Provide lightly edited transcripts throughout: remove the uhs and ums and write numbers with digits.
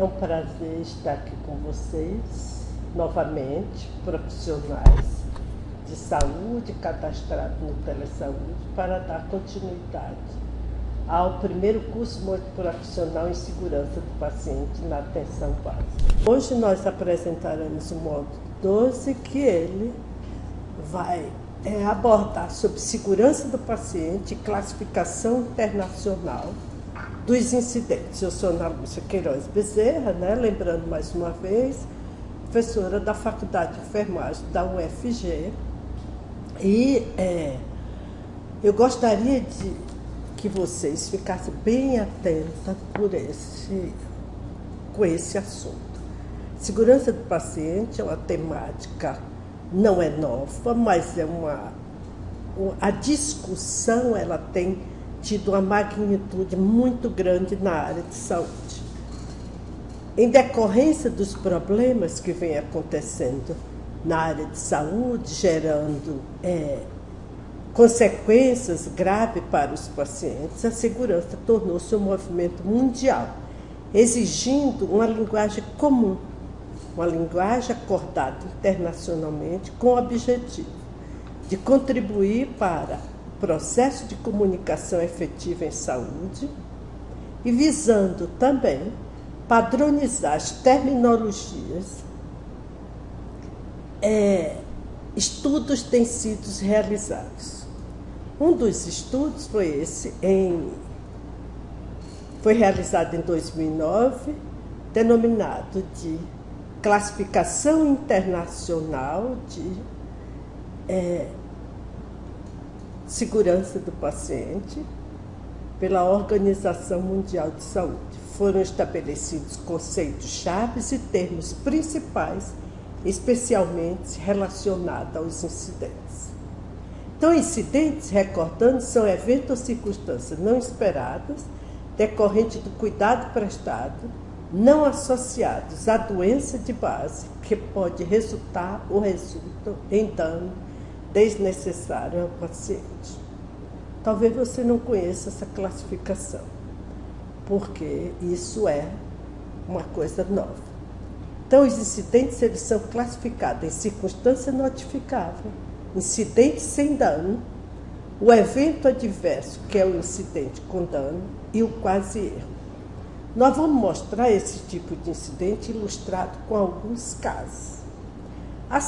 um prazer estar aqui com vocês, novamente, profissionais de saúde cadastrados no Telesaúde, para dar continuidade ao primeiro curso multiprofissional em segurança do paciente na atenção básica. Hoje nós apresentaremos o módulo 12, que ele vai abordar sobre segurança do paciente e classificação internacional dos incidentes. Eu sou Ana Lúcia Queiroz Bezerra, lembrando mais uma vez, professora da Faculdade de Enfermagem da UFG, e eu gostaria de que vocês ficassem bem atentas com esse assunto. Segurança do paciente é uma temática, não é nova, mas a discussão ela tem tido uma magnitude muito grande na área de saúde. Em decorrência dos problemas que vem acontecendo na área de saúde, gerando consequências graves para os pacientes, a segurança tornou-se um movimento mundial, exigindo uma linguagem comum, uma linguagem acordada internacionalmente com o objetivo de contribuir para o processo de comunicação efetiva em saúde e visando também padronizar as terminologias. Estudos têm sido realizados. Um dos estudos foi foi realizado em 2009, denominado de Classificação Internacional de Segurança do Paciente, pela Organização Mundial de Saúde. Foram estabelecidos conceitos-chave e termos principais, especialmente relacionados aos incidentes. Então, incidentes, recordando, são eventos ou circunstâncias não esperadas, decorrentes do cuidado prestado, não associados à doença de base, que pode resultar ou resultam em dano desnecessário ao paciente. Talvez você não conheça essa classificação, porque isso é uma coisa nova. Então, os incidentes eles são classificados em circunstância notificável, incidente sem dano, o evento adverso, que é o incidente com dano, e o quase erro. Nós vamos mostrar esse tipo de incidente ilustrado com alguns casos. A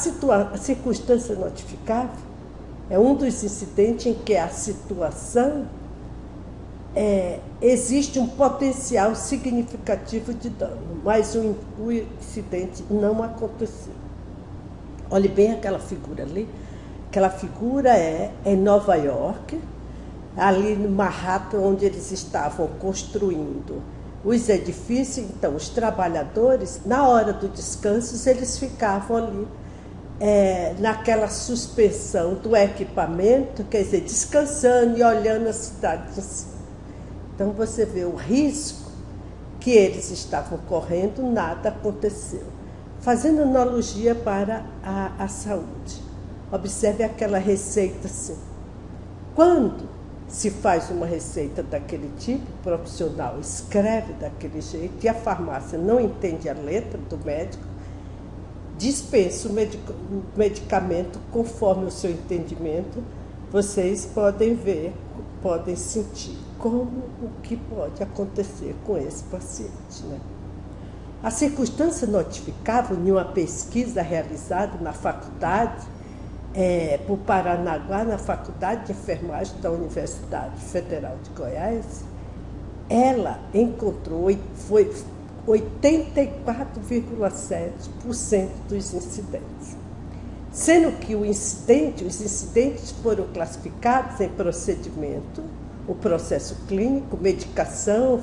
circunstância notificável é um dos incidentes em que a situação existe um potencial significativo de dano, mas o incidente não aconteceu. Olhe bem aquela figura ali. Aquela figura é em Nova York, ali no Manhattan, onde eles estavam construindo os edifícios. Então, os trabalhadores, na hora do descanso, eles ficavam ali naquela suspensão do equipamento, quer dizer, descansando e olhando a cidade de cima. Então, você vê o risco que eles estavam correndo, nada aconteceu. Fazendo analogia para a saúde. Observe aquela receita assim. Quando se faz uma receita daquele tipo, o profissional escreve daquele jeito e a farmácia não entende a letra do médico, dispensa o medicamento conforme o seu entendimento. Vocês podem ver, podem sentir o que pode acontecer com esse paciente, A circunstância notificável em uma pesquisa realizada na faculdade, por Paranaguá, na Faculdade de Enfermagem da Universidade Federal de Goiás, ela encontrou, foi 84,7% dos incidentes. Sendo que os incidentes foram classificados em procedimento, o processo clínico, medicação,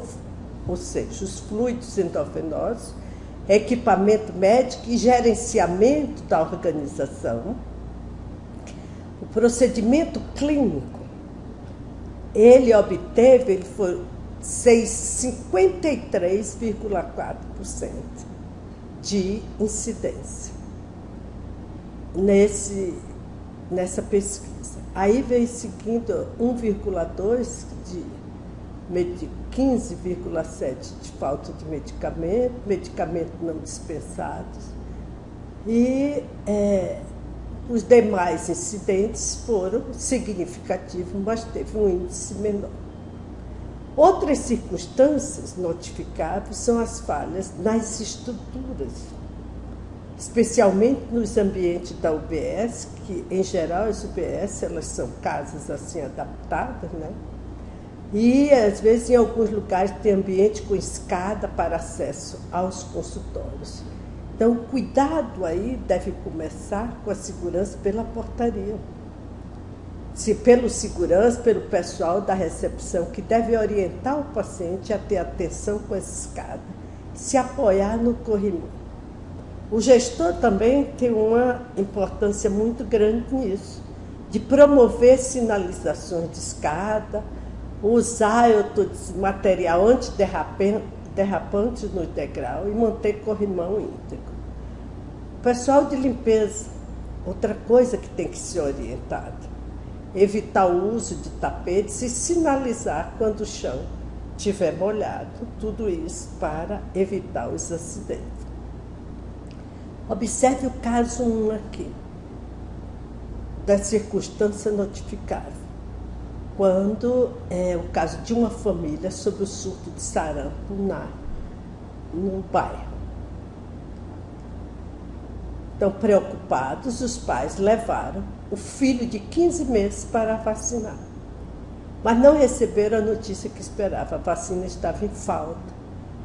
ou seja, os fluidos endovenosos, equipamento médico e gerenciamento da organização. O procedimento clínico, ele foi 53,4% de incidência nessa pesquisa. Aí vem seguindo 1,2% 15,7% de falta de medicamentos não dispensados. E os demais incidentes foram significativos, mas teve um índice menor. Outras circunstâncias notificáveis são as falhas nas estruturas, especialmente nos ambientes da UBS, que em geral as UBS elas são casas assim adaptadas, né? E às vezes em alguns lugares tem ambiente com escada para acesso aos consultórios. Então, o cuidado aí deve começar com a segurança pela portaria. Pelo segurança, pelo pessoal da recepção, que deve orientar o paciente a ter atenção com essa escada, se apoiar no corrimão. O gestor também tem uma importância muito grande nisso, de promover sinalizações de escada, usar material antiderrapante no degrau e manter corrimão íntegro. O pessoal de limpeza, outra coisa que tem que ser orientada, evitar o uso de tapetes e sinalizar quando o chão estiver molhado, tudo isso para evitar os acidentes. Observe o caso 1 aqui, da circunstância notificável, quando é o caso de uma família sobre o surto de sarampo no bairro. Então, preocupados, os pais levaram o filho de 15 meses para vacinar, mas não receberam a notícia que esperava. A vacina estava em falta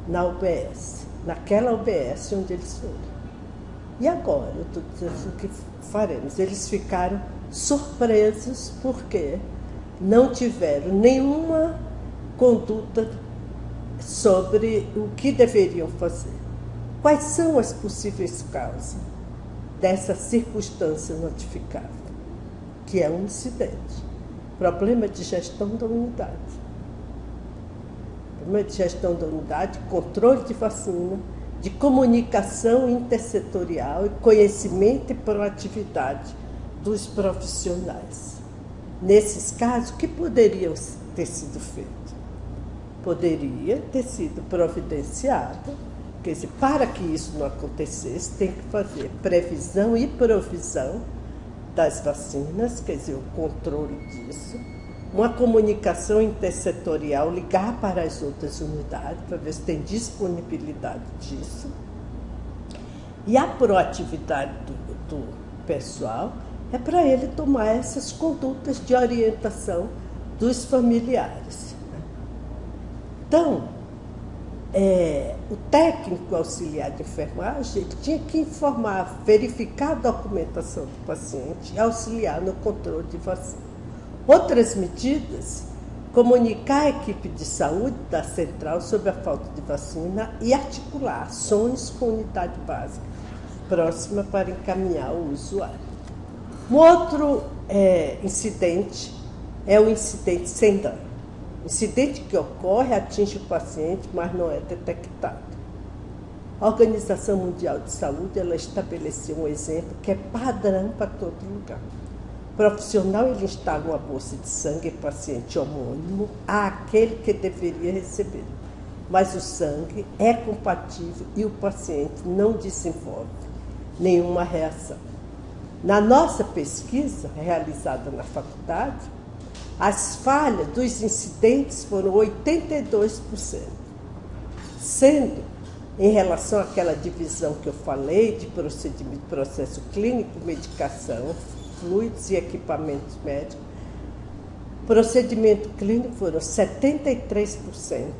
na UBS, naquela UBS onde eles foram. E agora, eu estou dizendo o que faremos. Eles ficaram surpresos porque não tiveram nenhuma conduta sobre o que deveriam fazer. Quais são as possíveis causas dessa circunstância notificável, que é um incidente? Problema de gestão da unidade. Problema de gestão da unidade, controle de vacina, de comunicação intersetorial e conhecimento e proatividade dos profissionais. Nesses casos, o que poderia ter sido feito? Poderia ter sido providenciado, quer dizer, para que isso não acontecesse, tem que fazer previsão e provisão das vacinas, quer dizer, o controle disso, uma comunicação intersetorial, ligar para as outras unidades, para ver se tem disponibilidade disso. E a proatividade do pessoal é para ele tomar essas condutas de orientação dos familiares. Então, o técnico auxiliar de enfermagem tinha que informar, verificar a documentação do paciente e auxiliar no controle de vacina. Outras medidas, comunicar a equipe de saúde da central sobre a falta de vacina e articular ações com a unidade básica próxima para encaminhar o usuário. Um outro incidente é o incidente sem dano. O incidente que ocorre atinge o paciente, mas não é detectado. A Organização Mundial de Saúde ela estabeleceu um exemplo que é padrão para todo lugar. O profissional ele instala uma bolsa de sangue em paciente homônimo àquele que deveria receber, mas o sangue é compatível e o paciente não desenvolve nenhuma reação. Na nossa pesquisa realizada na faculdade, as falhas dos incidentes foram 82%, sendo, em relação àquela divisão que eu falei, de procedimento, processo clínico, medicação, fluidos e equipamentos médicos, procedimento clínico foram 73%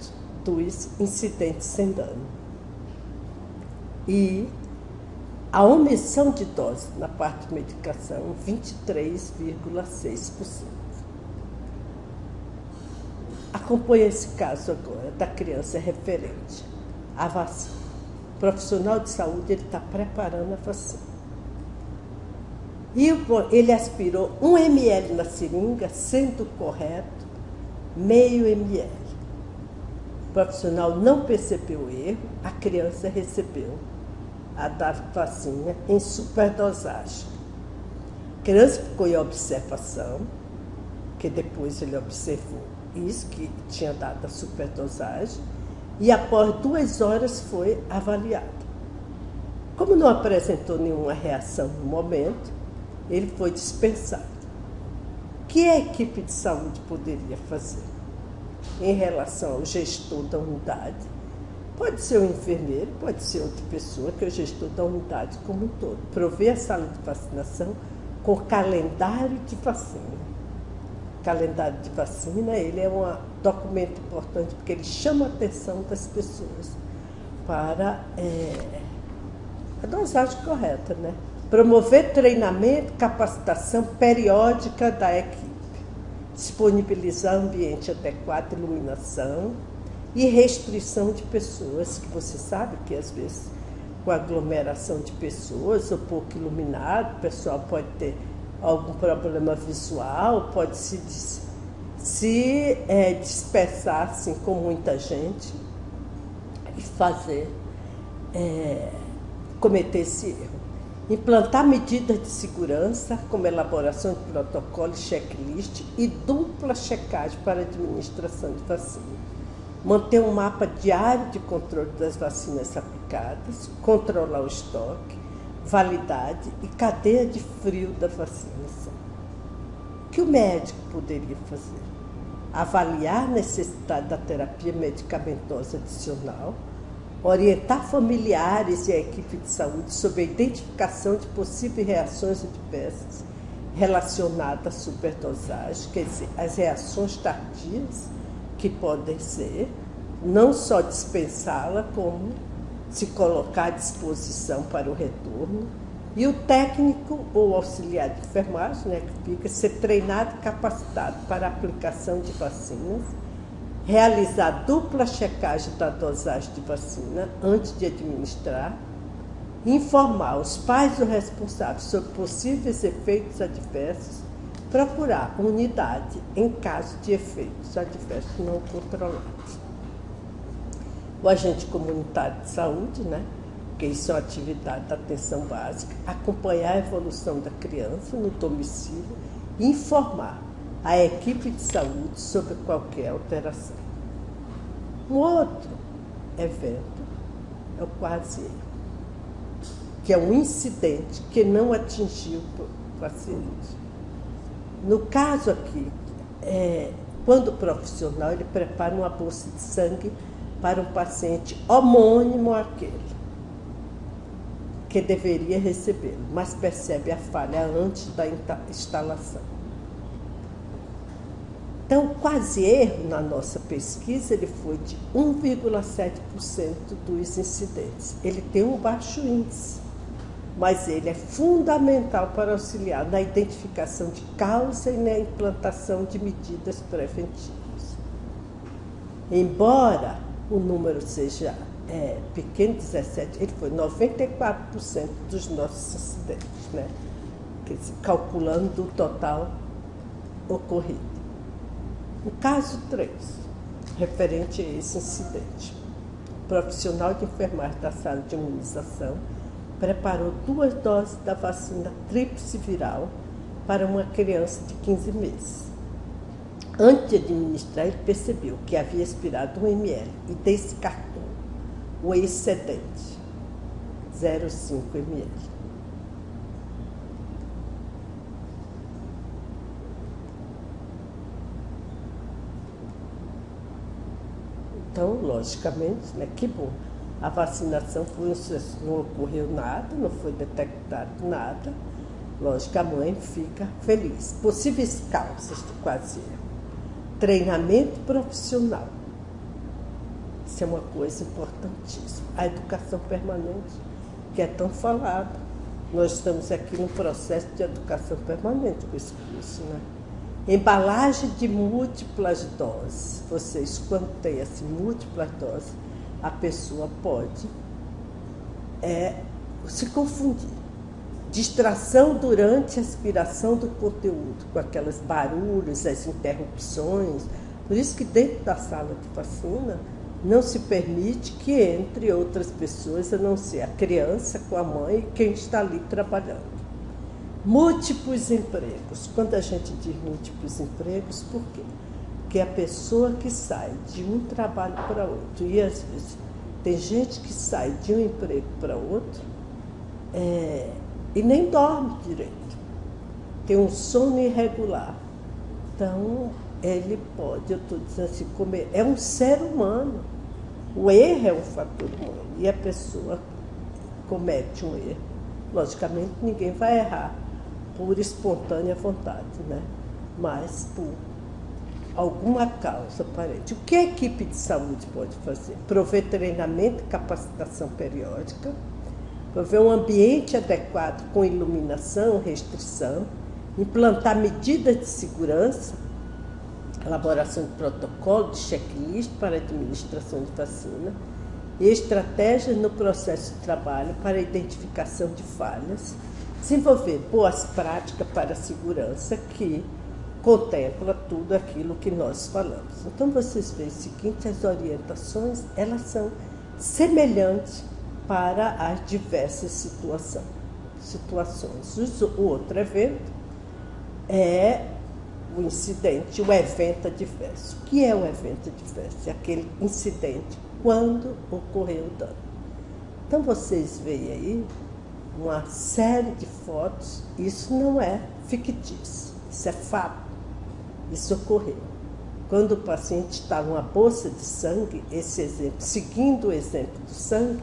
dos incidentes sem dano. E a omissão de dose na parte de medicação, 23,6%. Acompanhe esse caso agora da criança referente à vacina. O profissional de saúde está preparando a vacina. E ele aspirou 1 ml na seringa, sendo correto, meio ml. O profissional não percebeu o erro, a criança recebeu a da vacina em superdosagem. A criança ficou em observação, que depois ele observou isso que tinha dado a superdosagem, e após 2 horas foi avaliado. Como não apresentou nenhuma reação no momento, ele foi dispensado. O que a equipe de saúde poderia fazer em relação ao gestor da unidade? Pode ser o enfermeiro, pode ser outra pessoa, que é o gestor da unidade como um todo. Prover a sala de vacinação com calendário de vacina. O calendário de vacina, ele é um documento importante porque ele chama a atenção das pessoas para a dosagem correta, né? Promover treinamento, capacitação periódica da equipe, disponibilizar ambiente adequado, iluminação e restrição de pessoas, que você sabe que às vezes com aglomeração de pessoas ou pouco iluminado, o pessoal pode ter algum problema visual, pode se dispersar assim, com muita gente e cometer esse erro. Implantar medidas de segurança, como elaboração de protocolo, checklist e dupla checagem para a administração de vacina. Manter um mapa diário de controle das vacinas aplicadas, controlar o estoque, validade e cadeia de frio da vacinação. O que o médico poderia fazer? Avaliar a necessidade da terapia medicamentosa adicional, orientar familiares e a equipe de saúde sobre a identificação de possíveis reações adversas relacionadas à superdosagem, quer dizer, as reações tardias que podem ser, não só dispensá-la, como se colocar à disposição para o retorno. E o técnico ou auxiliar de enfermagem, né, que fica, ser treinado e capacitado para a aplicação de vacinas, realizar dupla checagem da dosagem de vacina antes de administrar, informar os pais ou responsáveis sobre possíveis efeitos adversos, procurar unidade em caso de efeitos adversos não controlados. O agente comunitário de saúde, né, que isso é uma atividade da atenção básica, acompanhar a evolução da criança no domicílio e informar a equipe de saúde sobre qualquer alteração. Um outro evento é o quase erro, que é um incidente que não atingiu o paciente. No caso aqui, quando o profissional ele prepara uma bolsa de sangue para um paciente homônimo àquele que deveria recebê-lo, mas percebe a falha antes da instalação. Então, o quase erro na nossa pesquisa ele foi de 1,7% dos incidentes. Ele tem um baixo índice, mas ele é fundamental para auxiliar na identificação de causa e na implantação de medidas preventivas. Embora o número seja pequeno, 17%, ele foi 94% dos nossos acidentes, né? Quer dizer, calculando do total ocorrido. O caso 3, referente a esse incidente. O profissional de enfermagem da sala de imunização preparou 2 doses da vacina tríplice viral para uma criança de 15 meses. Antes de administrar, ele percebeu que havia expirado 1 ml e descartou o excedente, 0,5 ml. Então, logicamente, né, que bom. A vacinação não ocorreu nada, não foi detectado nada. Lógico que a mãe fica feliz. Possíveis causas do quase erro. Treinamento profissional. Isso é uma coisa importantíssima. A educação permanente, que é tão falada. Nós estamos aqui no processo de educação permanente com esse curso, né? Embalagem de múltiplas doses. Vocês, quando tem assim, múltiplas doses, a pessoa pode se confundir. Distração durante a aspiração do conteúdo, com aqueles barulhos, as interrupções. Por isso que dentro da sala de vacina não se permite que entre outras pessoas, a não ser a criança com a mãe e quem está ali trabalhando. Múltiplos empregos. Quando a gente diz múltiplos empregos, por quê? Porque a pessoa que sai de um trabalho para outro, e às vezes tem gente que sai de um emprego para outro e nem dorme direito, tem um sono irregular. Então, ele pode, eu estou dizendo assim, comer, é um ser humano. O erro é um fator humano e a pessoa comete um erro. Logicamente, ninguém vai errar por espontânea vontade, né? Mas por alguma causa aparente. O que a equipe de saúde pode fazer? Prover treinamento e capacitação periódica, prover um ambiente adequado com iluminação, restrição, implantar medidas de segurança, elaboração de protocolo, de checklist para administração de vacina e estratégias no processo de trabalho para a identificação de falhas, desenvolver boas práticas para a segurança que contempla tudo aquilo que nós falamos. Então, vocês veem o seguinte, as orientações, elas são semelhantes para as diversas situações. O outro evento é o incidente, o evento adverso. O que é o evento adverso? É aquele incidente quando ocorreu o dano. Então, vocês veem aí uma série de fotos, isso não é fictício, isso é fato, isso ocorreu. Quando o paciente está numa bolsa de sangue, esse exemplo, seguindo o exemplo do sangue,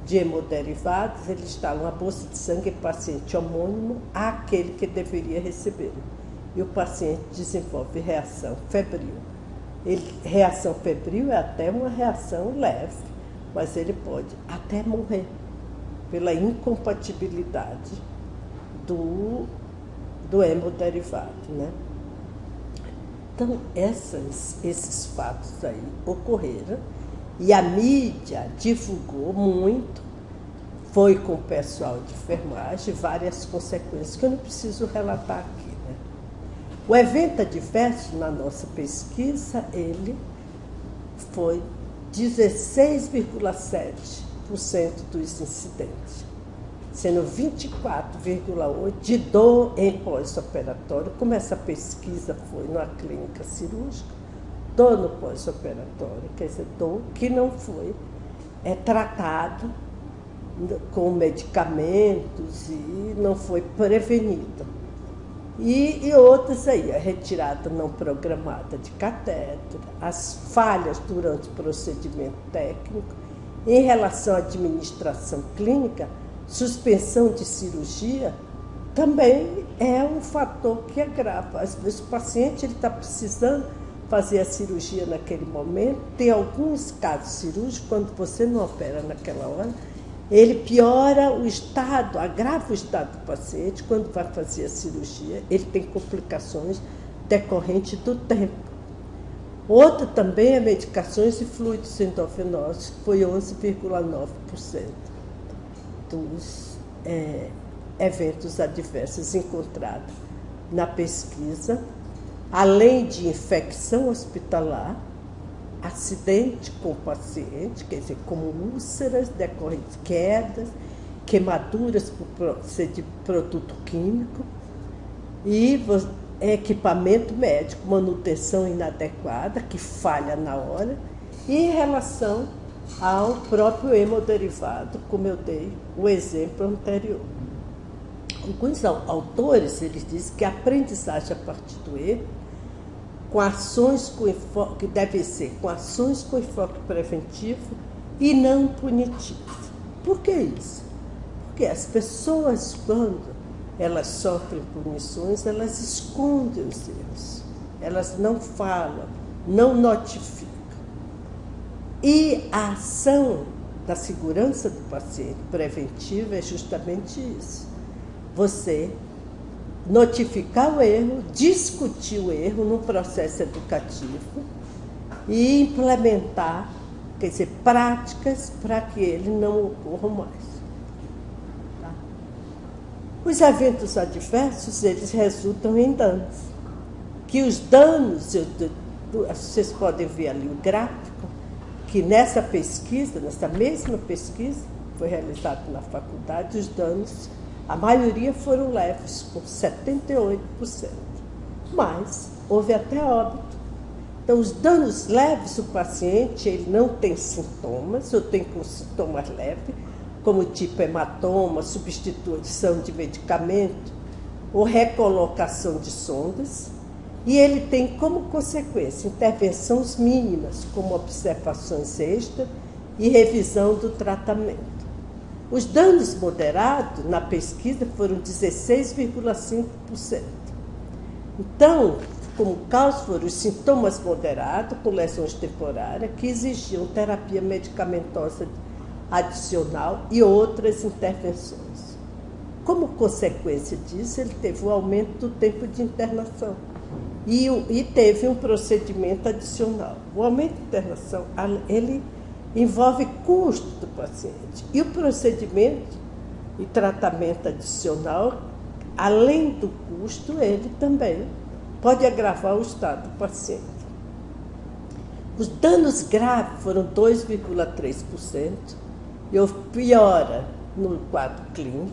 de hemoderivados, ele está numa bolsa de sangue, paciente homônimo àquele que deveria recebê-lo. E o paciente desenvolve reação febril. Reação febril é até uma reação leve, mas ele pode até morrer pela incompatibilidade do hemoderivado, né? Então, esses fatos aí ocorreram e a mídia divulgou muito, foi com o pessoal de enfermagem, várias consequências que eu não preciso relatar aqui, né? O evento adverso, na nossa pesquisa, ele foi 16,7% dos incidentes, sendo 24,8% de dor em pós-operatório, como essa pesquisa foi numa clínica cirúrgica, dor no pós-operatório, quer dizer, dor que não foi tratado com medicamentos e não foi prevenida. E outras aí, a retirada não programada de catéter, as falhas durante o procedimento técnico, em relação à administração clínica, suspensão de cirurgia, também é um fator que agrava. Às vezes o paciente está precisando fazer a cirurgia naquele momento, tem alguns casos cirúrgicos, quando você não opera naquela hora, ele piora o estado, agrava o estado do paciente, quando vai fazer a cirurgia, ele tem complicações decorrentes do tempo. Outro também é medicações e fluidos endovenosos, que foi 11,9% dos eventos adversos encontrados na pesquisa, além de infecção hospitalar, acidente com o paciente, quer dizer, como úlceras decorrentes de quedas, queimaduras por produto químico e equipamento médico, manutenção inadequada, que falha na hora, e em relação ao próprio hemoderivado, como eu dei o exemplo anterior. Alguns autores, eles dizem que a aprendizagem a partir do erro, com ações com enfoque, que deve ser com ações com enfoque preventivo e não punitivo. Por que isso? Porque as pessoas, quando elas sofrem punições, elas escondem os erros, elas não falam, não notificam. E a ação da segurança do paciente preventiva é justamente isso. Você notificar o erro, discutir o erro no processo educativo e implementar, quer dizer, práticas para que ele não ocorra mais. Tá? Os eventos adversos, eles resultam em danos. Que os danos, vocês podem ver ali o gráfico, que nessa pesquisa, nessa mesma pesquisa, foi realizada na faculdade, os danos, a maioria foram leves, com 78%. Mas houve até óbito Então, os danos leves, o paciente ele não tem sintomas, ou tem com sintomas leves, como tipo hematoma, substituição de medicamento, ou recolocação de sondas, e ele tem como consequência intervenções mínimas, como observações extras e revisão do tratamento. Os danos moderados na pesquisa foram 16,5%. Então, como causa foram os sintomas moderados com lesões temporárias que exigiam terapia medicamentosa adicional e outras intervenções. Como consequência disso, ele teve um aumento do tempo de internação e teve um procedimento adicional. O aumento de internação, ele envolve custo do paciente. E o procedimento e tratamento adicional, além do custo, ele também pode agravar o estado do paciente. Os danos graves foram 2,3% e houve piora no quadro clínico,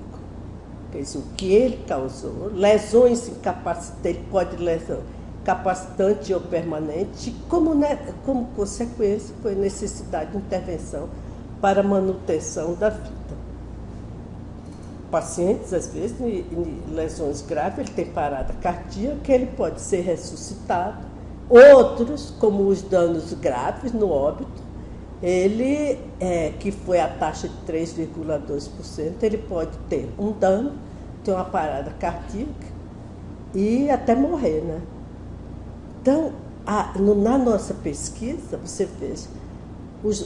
quer dizer, o que ele causou, lesões incapacitantes, ele pode lesão capacitante ou permanente, como consequência foi necessidade de intervenção para manutenção da vida. Pacientes, às vezes, em lesões graves, ele tem parada cardíaca, ele pode ser ressuscitado. Outros, como os danos graves no óbito, ele, que foi a taxa de 3,2%, ele pode ter um dano, ter uma parada cardíaca e até morrer, né? Então, na nossa pesquisa, você veja,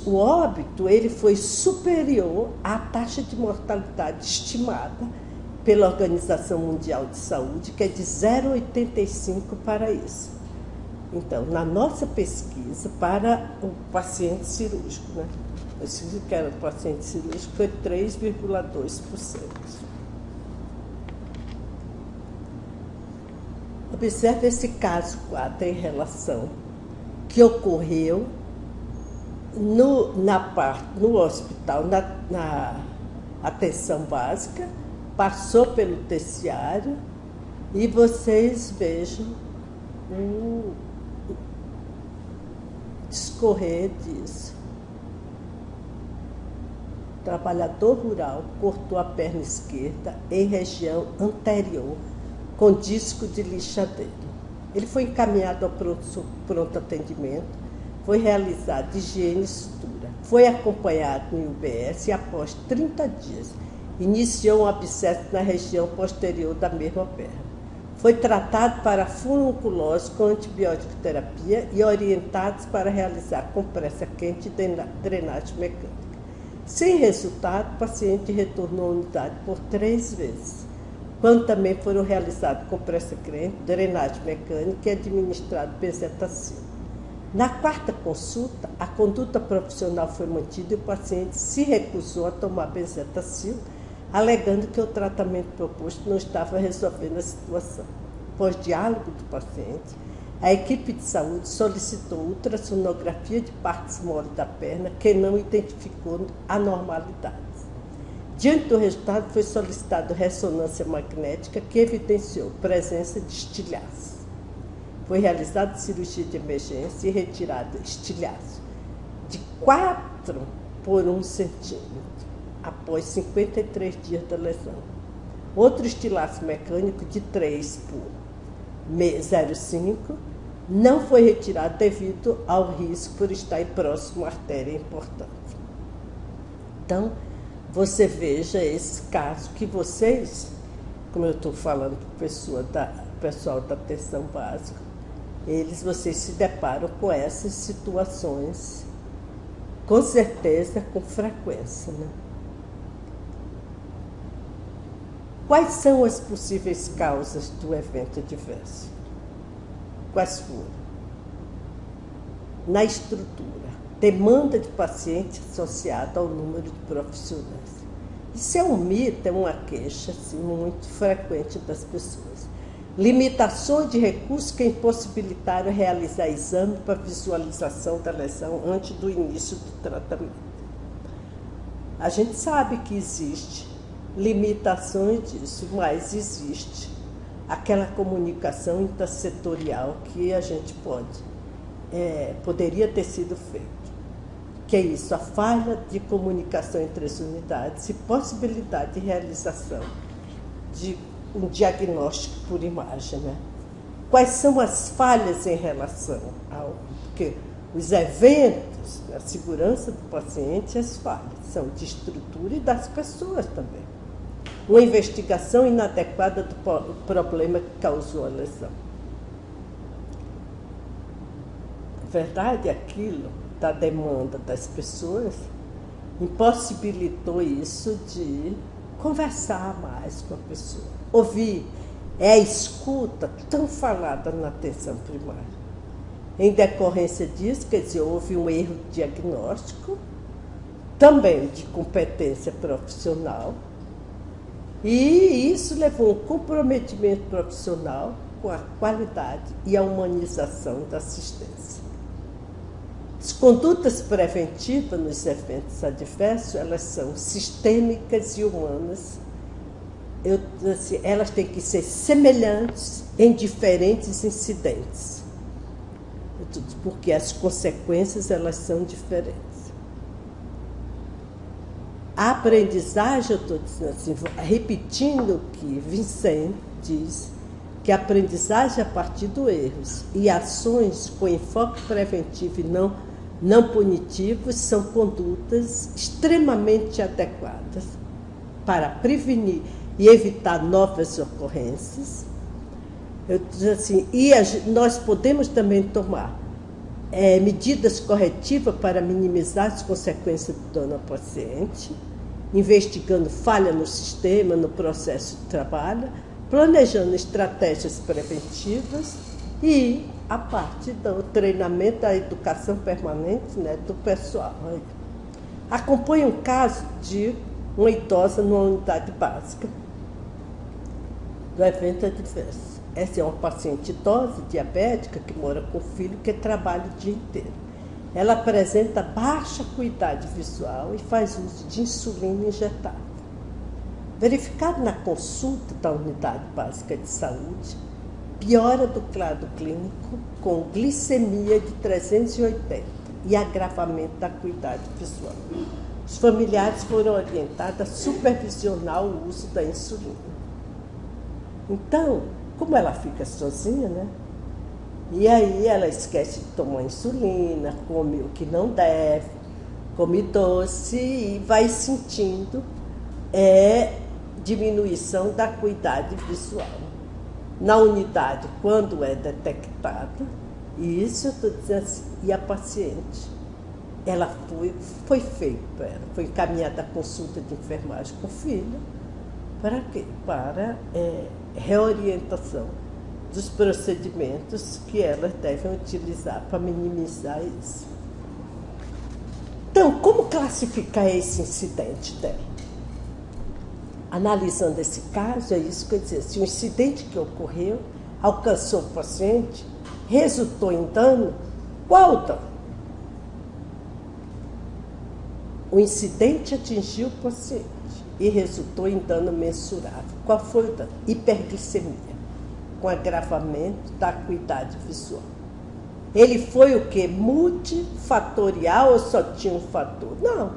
o óbito ele foi superior à taxa de mortalidade estimada pela Organização Mundial de Saúde, que é de 0,85 para isso. Então, na nossa pesquisa para o paciente cirúrgico, né? A pesquisa que era o paciente cirúrgico foi 3,2%. Observe esse caso 4 em relação que ocorreu no hospital, na atenção básica, passou pelo terciário e vocês vejam o discorrer disso. O trabalhador rural cortou a perna esquerda em região anterior com disco de lixadeiro. Ele foi encaminhado ao pronto atendimento, foi realizada higiene e sutura, foi acompanhado no UBS e após 30 dias iniciou um abscesso na região posterior da mesma perna. Foi tratado para furunculose com antibiótico terapia e orientados para realizar compressa quente e drenagem mecânica. Sem resultado, o paciente retornou à unidade por 3 vezes, quando também foram realizados compressa quente, drenagem mecânica e administrado benzetacil. Na 4ª consulta, a conduta profissional foi mantida e o paciente se recusou a tomar benzetacil, alegando que o tratamento proposto não estava resolvendo a situação. Após diálogo do paciente, a equipe de saúde solicitou ultrassonografia de partes moles da perna, que não identificou anormalidades. Diante do resultado, foi solicitada ressonância magnética, que evidenciou presença de estilhaço. Foi realizada cirurgia de emergência e retirada estilhaço de 4 por 1 centímetro, após 53 dias da lesão. Outro estilhaço mecânico de 3 por 0,5 não foi retirado devido ao risco por estar próximo à artéria importante. Então, você veja esse caso que vocês, como eu estou falando para o pessoal da atenção básica, vocês se deparam com essas situações, com certeza, com frequência, né? Quais são as possíveis causas do evento adverso? Quais foram? Na estrutura, demanda de paciente associada ao número de profissionais. Isso é um mito, é uma queixa assim, muito frequente das pessoas. Limitações de recursos que impossibilitaram realizar exame para visualização da lesão antes do início do tratamento. A gente sabe que existe limitações disso, mas existe aquela comunicação intersetorial que a gente pode poderia ter sido feito. Que é isso, a falha de comunicação entre as unidades e possibilidade de realização de um diagnóstico por imagem, né? Quais são as falhas em relação ao... Porque os eventos, a segurança do paciente, as falhas são de estrutura e das pessoas também. Uma investigação inadequada do problema que causou a lesão. Na verdade, aquilo da demanda das pessoas impossibilitou isso de conversar mais com a pessoa. Ouvir é a escuta tão falada na atenção primária. Em decorrência disso, quer dizer, houve um erro diagnóstico, também de competência profissional, e isso levou a um comprometimento profissional com a qualidade e a humanização da assistência. As condutas preventivas nos eventos adversos, elas são sistêmicas e humanas. Elas têm que ser semelhantes em diferentes incidentes, porque as consequências elas são diferentes. A aprendizagem, eu estou dizendo assim, repetindo o que Vincent diz, que a aprendizagem a partir dos erros e ações com enfoque preventivo e não punitivos são condutas extremamente adequadas para prevenir e evitar novas ocorrências. Eu digo assim, nós podemos também tomar medidas corretivas para minimizar as consequências do dano ao paciente, investigando falha no sistema, no processo de trabalho, planejando estratégias preventivas e a parte do treinamento, da educação permanente, né, do pessoal. Acompanha um caso de uma idosa numa unidade básica do evento adverso. Essa é uma paciente idosa, diabética, que mora com o filho, que trabalha o dia inteiro. Ela apresenta baixa acuidade visual e faz uso de insulina injetável. Verificado na consulta da unidade básica de saúde, piora do quadro clínico com glicemia de 380 e agravamento da acuidade visual. Os familiares foram orientados a supervisionar o uso da insulina. Então, como ela fica sozinha, né? E aí ela esquece de tomar insulina, come o que não deve, come doce e vai sentindo diminuição da acuidade visual. Na unidade, quando é detectada, e isso eu estou dizendo assim, e a paciente, ela foi encaminhada à consulta de enfermagem com o filho, para quê? Para reorientação dos procedimentos que elas devem utilizar para minimizar isso. Então, como classificar esse incidente dela? Analisando esse caso, é isso que eu dizia, se o incidente que ocorreu alcançou o paciente, resultou em dano, qual o dano? O incidente atingiu o paciente e resultou em dano mensurável. Qual foi o dano? Hiperglicemia, com agravamento da acuidade visual. Ele foi o quê? Multifatorial ou só tinha um fator? Não,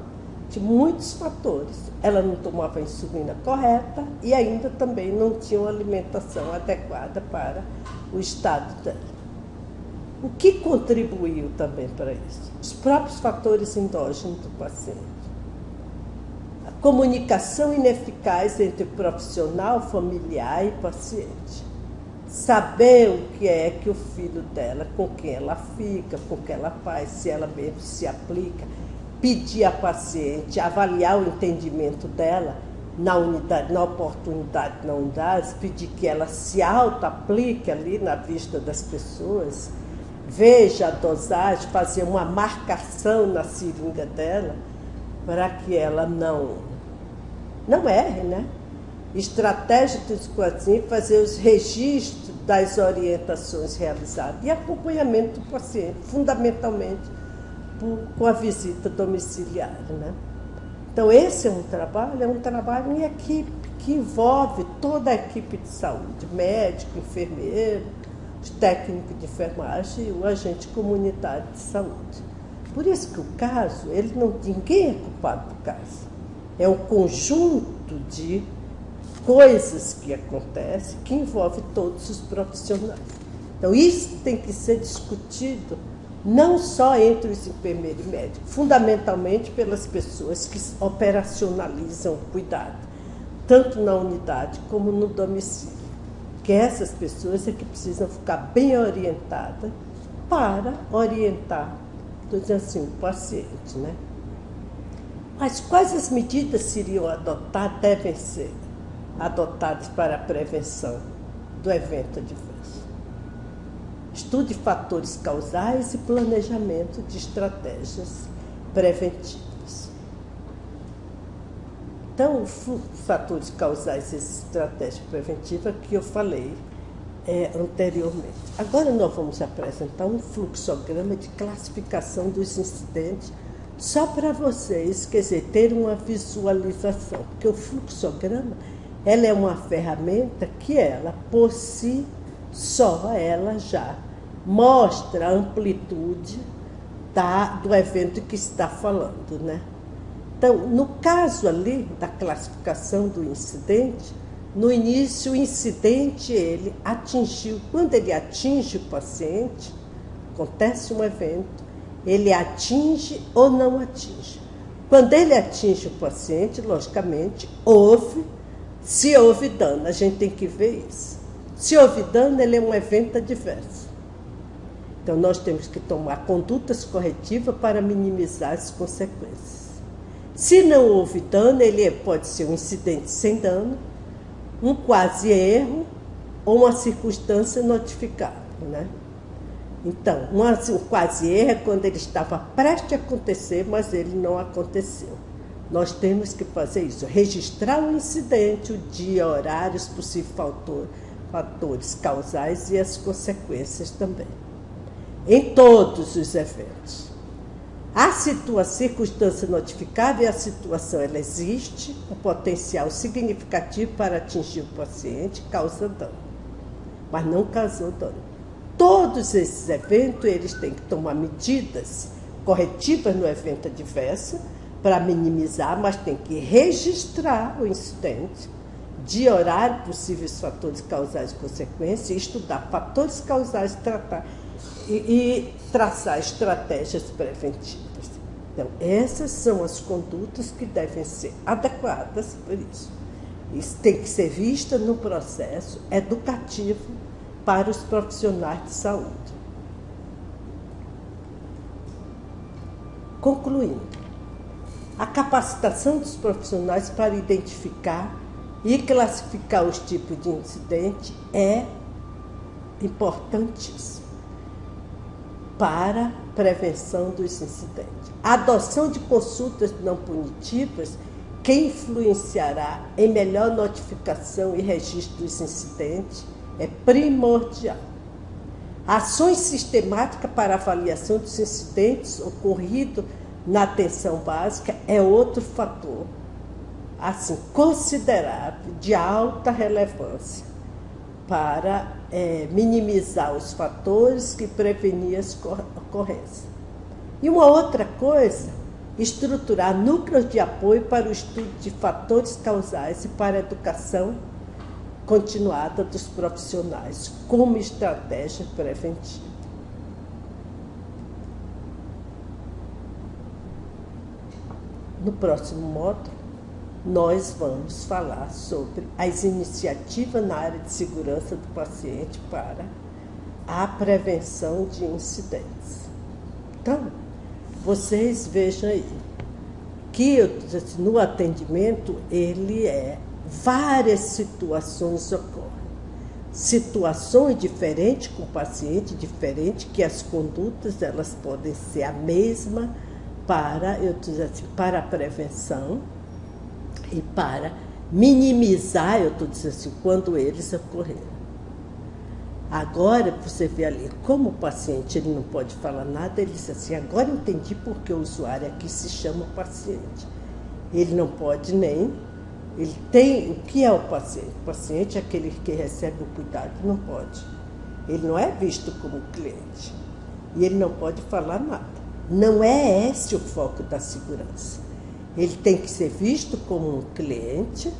tinha muitos fatores. Ela não tomava a insulina correta e ainda também não tinha uma alimentação adequada para o estado dela. O que contribuiu também para isso? Os próprios fatores endógenos do paciente. A comunicação ineficaz entre profissional, familiar e paciente. Saber o que é que o filho dela, com quem ela fica, com quem ela faz, se ela mesmo se aplica, pedir à paciente, avaliar o entendimento dela na unidade, na oportunidade, na unidade, pedir que ela se auto-aplique ali na vista das pessoas, veja a dosagem, fazer uma marcação na seringa dela, para que ela não erre, né? Estratégia dos pacientes, fazer os registros das orientações realizadas e acompanhamento do paciente, fundamentalmente com a visita domiciliar, né? Então, esse é um trabalho em equipe, que envolve toda a equipe de saúde, médico, enfermeiro, os técnicos de enfermagem e o agente comunitário de saúde. Por isso que o caso, ninguém é culpado do caso. É um conjunto de coisas que acontecem que envolve todos os profissionais. Então, isso tem que ser discutido não só entre os enfermeiros e médicos, fundamentalmente pelas pessoas que operacionalizam o cuidado, tanto na unidade como no domicílio. Que essas pessoas é que precisam ficar bem orientadas para orientar, assim, o paciente, né? Mas quais as medidas seriam devem ser adotadas para a prevenção do evento adverso? Estude fatores causais e planejamento de estratégias preventivas. Então, os fatores causais e estratégias preventivas que eu falei anteriormente. Agora nós vamos apresentar um fluxograma de classificação dos incidentes só para vocês, quer dizer, ter uma visualização. Porque o fluxograma, ela é uma ferramenta que ela, por si só, ela já mostra a amplitude do evento que está falando, né? Então, no caso ali da classificação do incidente, no início o incidente ele atingiu, quando ele atinge o paciente, acontece um evento, ele atinge ou não atinge. Quando ele atinge o paciente, logicamente, se houve dano, a gente tem que ver isso. Se houve dano, ele é um evento adverso. Então, nós temos que tomar condutas corretivas para minimizar as consequências. Se não houve dano, ele pode ser um incidente sem dano, um quase erro ou uma circunstância notificada, né? Então, um quase erro é quando ele estava prestes a acontecer, mas ele não aconteceu. Nós temos que fazer isso, registrar o incidente, o dia, horários, possíveis fatores causais e as consequências também. Em todos os eventos. A circunstância notificada e a situação, ela existe, um potencial significativo para atingir o paciente, causa dano, mas não causou dano. Todos esses eventos, eles têm que tomar medidas corretivas no evento adverso para minimizar, mas tem que registrar o incidente, de horário, possíveis fatores causais e consequências, estudar fatores causais, tratar e traçar estratégias preventivas. Então, essas são as condutas que devem ser adequadas por isso. Isso tem que ser visto no processo educativo para os profissionais de saúde. Concluindo, a capacitação dos profissionais para identificar e classificar os tipos de incidente é importantíssimo para a prevenção dos incidentes. A adoção de consultas não punitivas que influenciará em melhor notificação e registro dos incidentes é primordial. Ações sistemáticas para avaliação dos incidentes ocorridos na atenção básica é outro fator, assim, considerável, de alta relevância para minimizar os fatores que preveniam as ocorrências. E uma outra coisa, estruturar núcleos de apoio para o estudo de fatores causais e para a educação continuada dos profissionais, como estratégia preventiva. No próximo módulo, nós vamos falar sobre as iniciativas na área de segurança do paciente para a prevenção de incidentes. Então, vocês vejam aí que no atendimento várias situações ocorrem. Situações diferentes com o paciente, diferente, que as condutas elas podem ser a mesma para a prevenção e para minimizar, quando eles ocorrerem. Agora, você vê ali, como o paciente ele não pode falar nada, ele diz assim, agora eu entendi porque o usuário aqui se chama paciente. Ele não pode nem, o que é o paciente? O paciente é aquele que recebe o cuidado, não pode. Ele não é visto como cliente. E ele não pode falar nada. Não é esse o foco da segurança. Ele tem que ser visto como um cliente,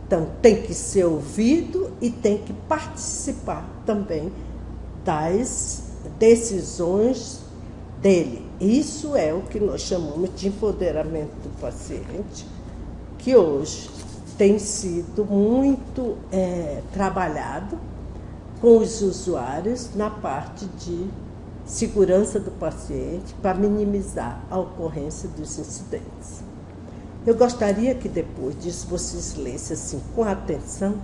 então tem que ser ouvido e tem que participar também das decisões dele. Isso é o que nós chamamos de empoderamento do paciente, que hoje tem sido muito trabalhado com os usuários na parte de segurança do paciente para minimizar a ocorrência dos incidentes. Eu gostaria que depois disso vocês lessem assim com atenção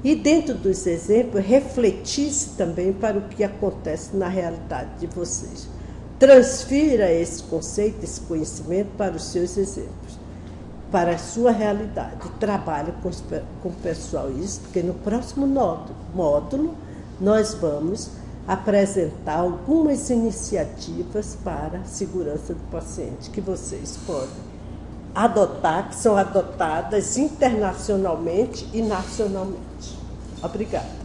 e dentro dos exemplos refletisse também para o que acontece na realidade de vocês. Transfira esse conceito, esse conhecimento para os seus exemplos, para a sua realidade. Trabalhe com o pessoal isso, porque no próximo módulo nós vamos apresentar algumas iniciativas para a segurança do paciente que vocês podem adotar, que são adotadas internacionalmente e nacionalmente. Obrigada.